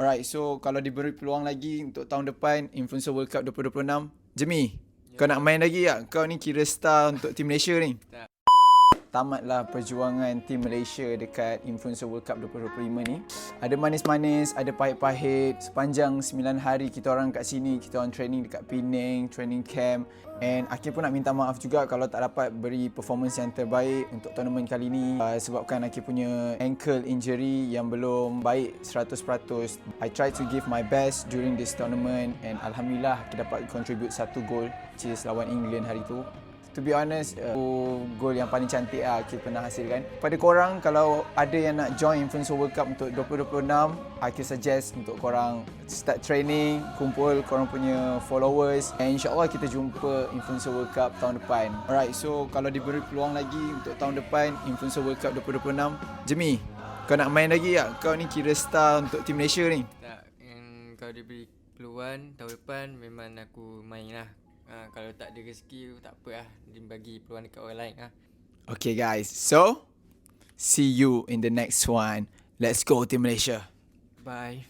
Alright, so kalau diberi peluang lagi untuk tahun depan Influencer World Cup 2026, Jemi, kau nak main lagi tak? Kau ni kira star untuk tim Malaysia ni. Tak. Tamatlah perjuangan tim Malaysia dekat Influencer World Cup 2025 ni. Ada manis-manis, ada pahit-pahit. Sepanjang 9 hari kita orang kat sini, kita orang training dekat Penang, training camp. And Akil pun nak minta maaf juga kalau tak dapat beri performance yang terbaik untuk tournament kali ni. Sebabkan Akil punya ankle injury yang belum baik 100%. I tried to give my best during this tournament and Alhamdulillah Akil dapat contribute satu gol, which is lawan England hari tu. To be honest, gol yang paling cantik lah Akil pernah hasilkan. Pada korang, kalau ada yang nak join Influencer World Cup untuk 2026, Akil suggest untuk korang start training, kumpul korang punya followers, and insyaAllah kita jumpa Influencer World Cup tahun depan. Alright, so kalau diberi peluang lagi untuk tahun depan Influencer World Cup 2026, Jemi, kau nak main lagi tak? Kau ni kira star untuk tim Malaysia ni. Tak, kalau diberi peluang tahun depan memang aku main lah. Kalau tak ada rezeki tak apa lah, dia bagi peluang dekat orang lain lah. Okay guys, so see you in the next one. Let's go Team Malaysia. Bye.